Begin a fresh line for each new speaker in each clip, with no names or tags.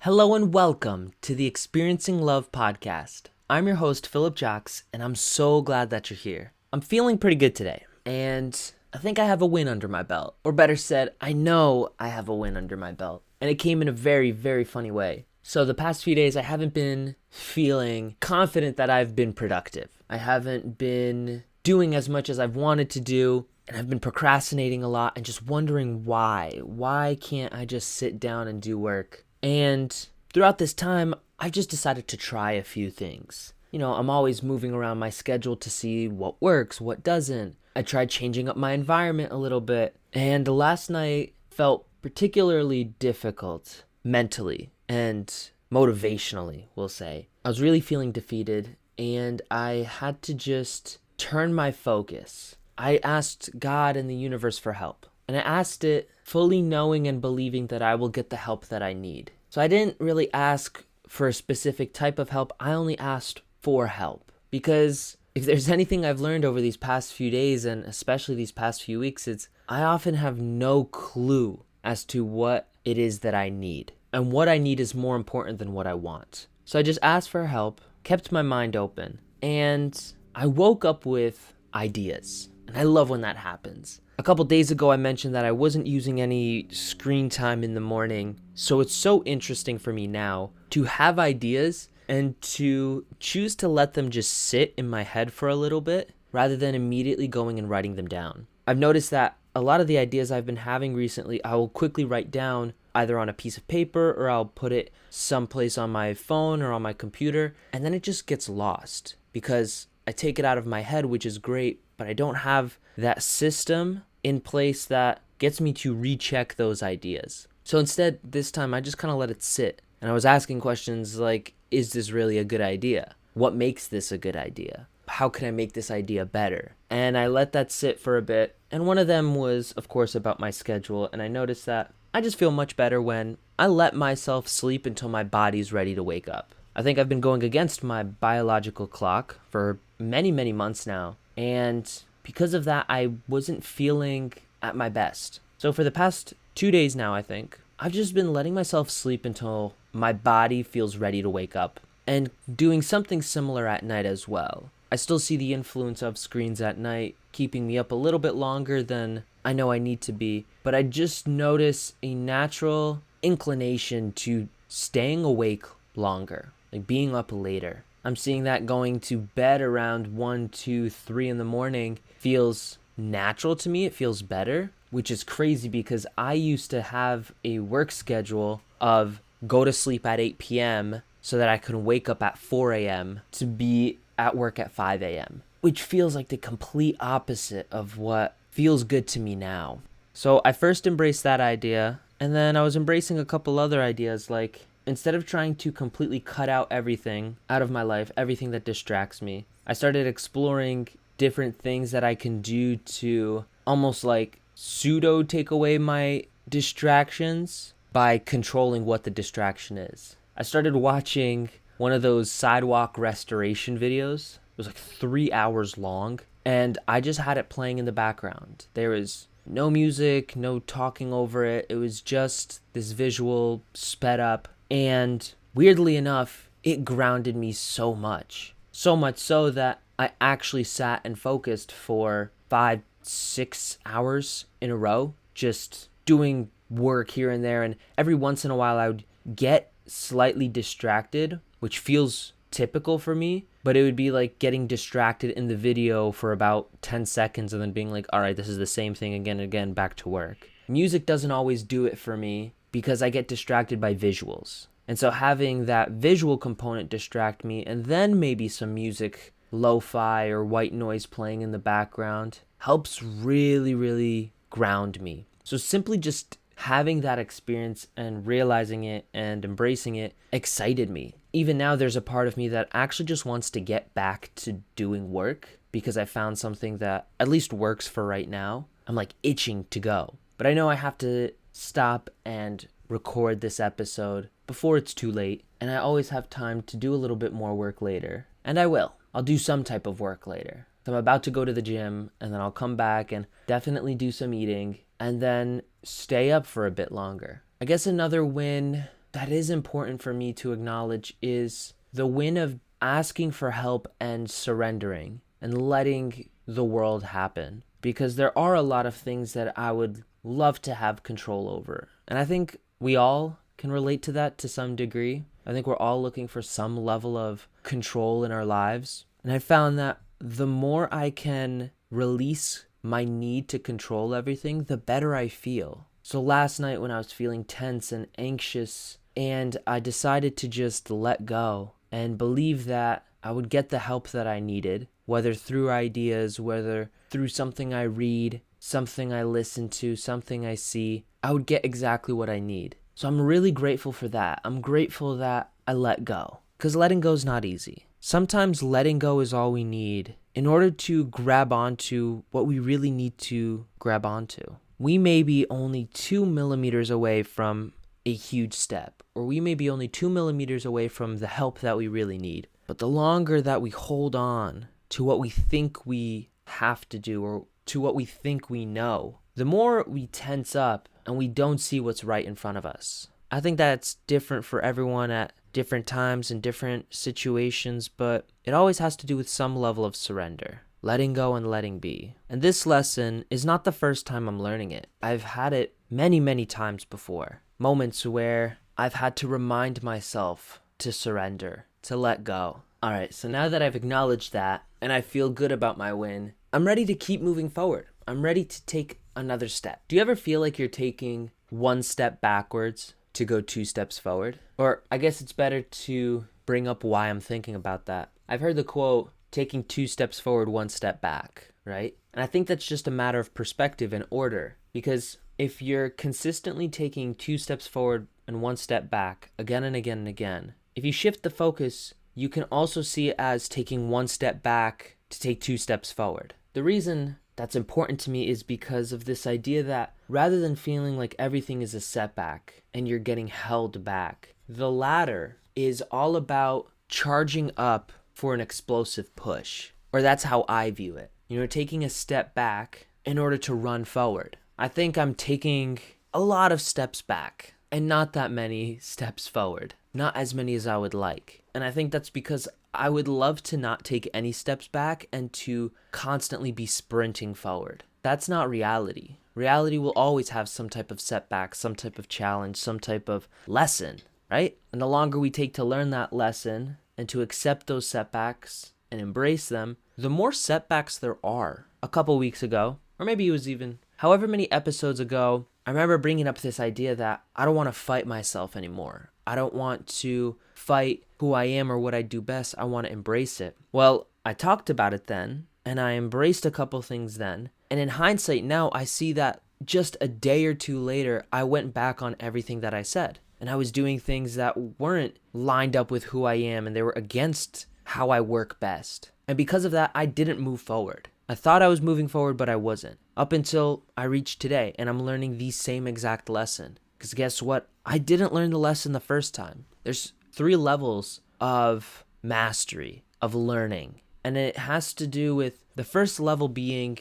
Hello and welcome to the Experiencing Love podcast. I'm your host, Philip Jocks, and I'm so glad that you're here. I'm feeling pretty good today, and I think I have a win under my belt. Or better said, I know I have a win under my belt. And it came in a very, very funny way. So the past few days, I haven't been feeling confident that I've been productive. I haven't been doing as much as I've wanted to do, and I've been procrastinating a lot and just wondering why. Why can't I just sit down and do work? And throughout this time, I've just decided to try a few things. I'm always moving around my schedule to see what works, what doesn't. I tried changing up my environment a little bit, and last night felt particularly difficult mentally and motivationally, we'll say. I was really feeling defeated, and I had to just turn my focus. I asked God and the universe for help. And I asked it fully knowing and believing that I will get the help that I need. So I didn't really ask for a specific type of help. I only asked for help. Because if there's anything I've learned over these past few days, and especially these past few weeks, it's I often have no clue as to what it is that I need. And what I need is more important than what I want. So I just asked for help, kept my mind open, and I woke up with ideas. And I love when that happens. A couple days ago, I mentioned that I wasn't using any screen time in the morning. So it's so interesting for me now to have ideas and to choose to let them just sit in my head for a little bit rather than immediately going and writing them down. I've noticed that a lot of the ideas I've been having recently, I will quickly write down either on a piece of paper or I'll put it someplace on my phone or on my computer, and then it just gets lost because I take it out of my head, which is great, but I don't have that system in place that gets me to recheck those ideas. So instead, this time I just kind of let it sit. And I was asking questions like, is this really a good idea? What makes this a good idea? How can I make this idea better? And I let that sit for a bit. And one of them was, of course, about my schedule. And I noticed that I just feel much better when I let myself sleep until my body's ready to wake up. I think I've been going against my biological clock for many, many months now. And because of that, I wasn't feeling at my best. So for the past 2 days now, I think, I've just been letting myself sleep until my body feels ready to wake up and doing something similar at night as well. I still see the influence of screens at night keeping me up a little bit longer than I know I need to be, but I just notice a natural inclination to staying awake longer, like being up later. I'm seeing that going to bed around 1, 2, 3 in the morning feels natural to me. It feels better, which is crazy because I used to have a work schedule of go to sleep at 8 p.m. so that I could wake up at 4 a.m. to be at work at 5 a.m., which feels like the complete opposite of what feels good to me now. So I first embraced that idea, and then I was embracing a couple other ideas like instead of trying to completely cut out everything out of my life, everything that distracts me, I started exploring different things that I can do to almost like pseudo take away my distractions by controlling what the distraction is. I started watching one of those sidewalk restoration videos. It was like 3 hours long, and I just had it playing in the background. There was no music, no talking over it. It was just this visual sped up. And weirdly enough, it grounded me so much. So much so that I actually sat and focused for 5, 6 hours in a row, just doing work here and there. And every once in a while, I would get slightly distracted, which feels typical for me. But it would be like getting distracted in the video for about 10 seconds and then being like, all right, this is the same thing again and again, back to work. Music doesn't always do it for me because I get distracted by visuals. And so having that visual component distract me and then maybe some music, lo-fi or white noise playing in the background helps really, really ground me. So simply just having that experience and realizing it and embracing it excited me. Even now, there's a part of me that actually just wants to get back to doing work because I found something that at least works for right now. I'm like itching to go. But I know I have to stop and record this episode before it's too late, and I always have time to do a little bit more work later. And I will. I'll do some type of work later. So I'm about to go to the gym, and then I'll come back and definitely do some eating, and then stay up for a bit longer. I guess another win that is important for me to acknowledge is the win of asking for help and surrendering and letting the world happen. Because there are a lot of things that I would love to have control over. And I think we all can relate to that to some degree. I think we're all looking for some level of control in our lives. And I found that the more I can release my need to control everything, the better I feel. So last night when I was feeling tense and anxious, and I decided to just let go and believe that I would get the help that I needed, whether through ideas, whether through something I read, something I listen to, something I see, I would get exactly what I need. So I'm really grateful for that. I'm grateful that I let go, because letting go is not easy. Sometimes letting go is all we need in order to grab onto what we really need to grab onto. We may be only 2 millimeters away from a huge step, or we may be only 2 millimeters away from the help that we really need. But the longer that we hold on to what we think we have to do, or to what we think we know, the more we tense up and we don't see what's right in front of us. I think that's different for everyone at different times and different situations, but it always has to do with some level of surrender, letting go and letting be. And this lesson is not the first time I'm learning it. I've had it many, many times before. Moments where I've had to remind myself to surrender, to let go. All right, so now that I've acknowledged that and I feel good about my win, I'm ready to keep moving forward. I'm ready to take another step. Do you ever feel like you're taking one step backwards to go 2 steps forward? Or I guess it's better to bring up why I'm thinking about that. I've heard the quote, taking 2 steps forward, 1 step back, right? And I think that's just a matter of perspective and order, because if you're consistently taking 2 steps forward and 1 step back again and again and again, if you shift the focus, you can also see it as taking 1 step back to take 2 steps forward. The reason that's important to me is because of this idea that rather than feeling like everything is a setback and you're getting held back, the latter is all about charging up for an explosive push. Or that's how I view it. Taking a step back in order to run forward. I think I'm taking a lot of steps back and not that many steps forward. Not as many as I would like. And I think that's because I would love to not take any steps back and to constantly be sprinting forward. That's not reality. Reality will always have some type of setback, some type of challenge, some type of lesson, right? And the longer we take to learn that lesson and to accept those setbacks and embrace them, the more setbacks there are. A couple weeks ago, or maybe it was even however many episodes ago, I remember bringing up this idea that I don't want to fight myself anymore. I don't want to fight who I am or what I do best. I want to embrace it. Well, I talked about it then, and I embraced a couple things then. And in hindsight now, I see that just a day or two later, I went back on everything that I said. And I was doing things that weren't lined up with who I am, and they were against how I work best. And because of that, I didn't move forward. I thought I was moving forward, but I wasn't. Up until I reached today, and I'm learning the same exact lesson. Because guess what? I didn't learn the lesson the first time. There's 3 levels of mastery, of learning. And it has to do with the first level being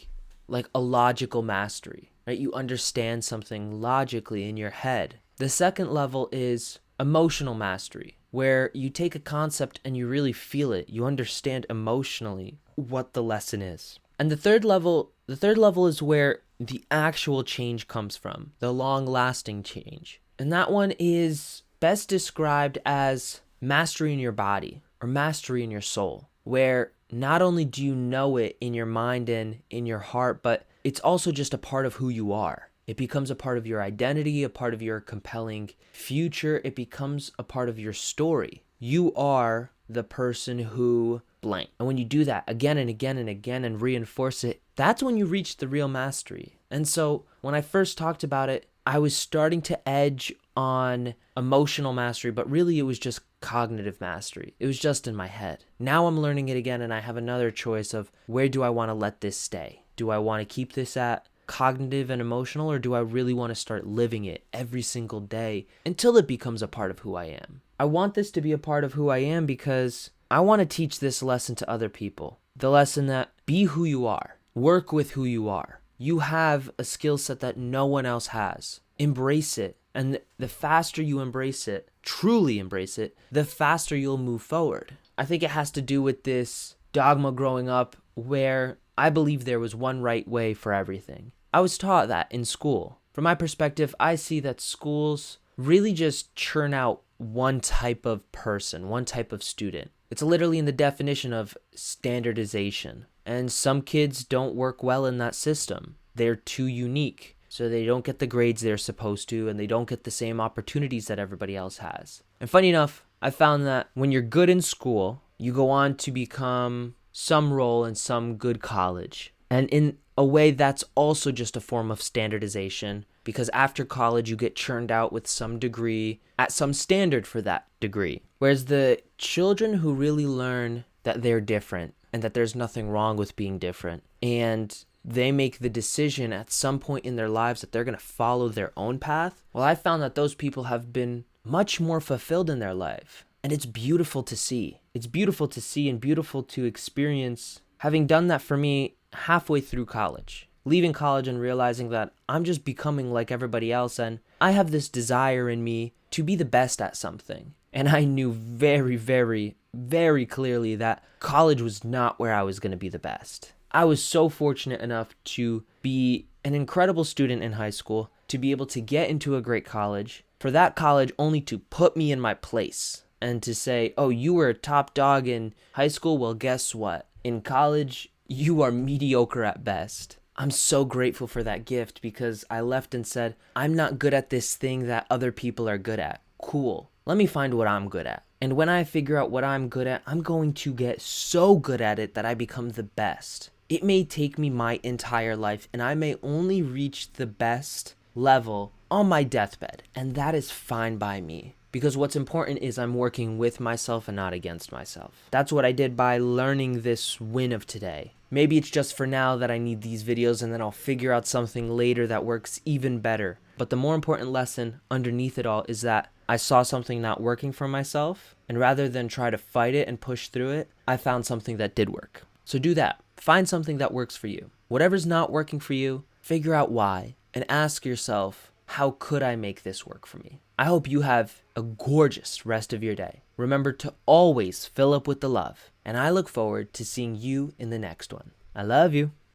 like a logical mastery, right? You understand something logically in your head. The second level is emotional mastery, where you take a concept and you really feel it. You understand emotionally what the lesson is. And the third level is where the actual change comes from, the long-lasting change. And that one is best described as mastery in your body or mastery in your soul, where not only do you know it in your mind and in your heart, but it's also just a part of who you are. It becomes a part of your identity, a part of your compelling future. It becomes a part of your story. You are the person who blank. And when you do that again and again and again and reinforce it, that's when you reach the real mastery. And so when I first talked about it, I was starting to edge on emotional mastery, but really it was just cognitive mastery. It was just in my head. Now I'm learning it again, and I have another choice of where do I want to let this stay? Do I want to keep this at cognitive and emotional, or do I really want to start living it every single day until it becomes a part of who I am? I want this to be a part of who I am because I want to teach this lesson to other people. The lesson that be who you are, work with who you are. You have a skill set that no one else has. Embrace it And the faster you embrace it, truly embrace it, the faster you'll move forward. I think it has to do with this dogma growing up where I believe there was one right way for everything. I was taught that in school. From my perspective, I see that schools really just churn out one type of person, one type of student. It's literally in the definition of standardization. And some kids don't work well in that system. They're too unique. So they don't get the grades they're supposed to, and they don't get the same opportunities that everybody else has. And funny enough, I found that when you're good in school, you go on to become some role in some good college. And in a way, that's also just a form of standardization, because after college, you get churned out with some degree at some standard for that degree. Whereas the children who really learn that they're different and that there's nothing wrong with being different, and they make the decision at some point in their lives that they're going to follow their own path, well, I found that those people have been much more fulfilled in their life. And it's beautiful to see. It's beautiful to see and beautiful to experience, having done that for me halfway through college. Leaving college and realizing that I'm just becoming like everybody else, and I have this desire in me to be the best at something. And I knew very, very, very clearly that college was not where I was going to be the best. I was so fortunate enough to be an incredible student in high school, to be able to get into a great college, for that college only to put me in my place and to say, oh, you were a top dog in high school? Well, guess what? In college, you are mediocre at best. I'm so grateful for that gift, because I left and said, I'm not good at this thing that other people are good at. Cool. Let me find what I'm good at. And when I figure out what I'm good at, I'm going to get so good at it that I become the best. It may take me my entire life, and I may only reach the best level on my deathbed, and that is fine by me. Because what's important is I'm working with myself and not against myself. That's what I did by learning this win of today. Maybe it's just for now that I need these videos, and then I'll figure out something later that works even better. But the more important lesson underneath it all is that I saw something not working for myself, and rather than try to fight it and push through it, I found something that did work. So do that. Find something that works for you. Whatever's not working for you, figure out why, and ask yourself, how could I make this work for me? I hope you have a gorgeous rest of your day. Remember to always fill up with the love, and I look forward to seeing you in the next one. I love you.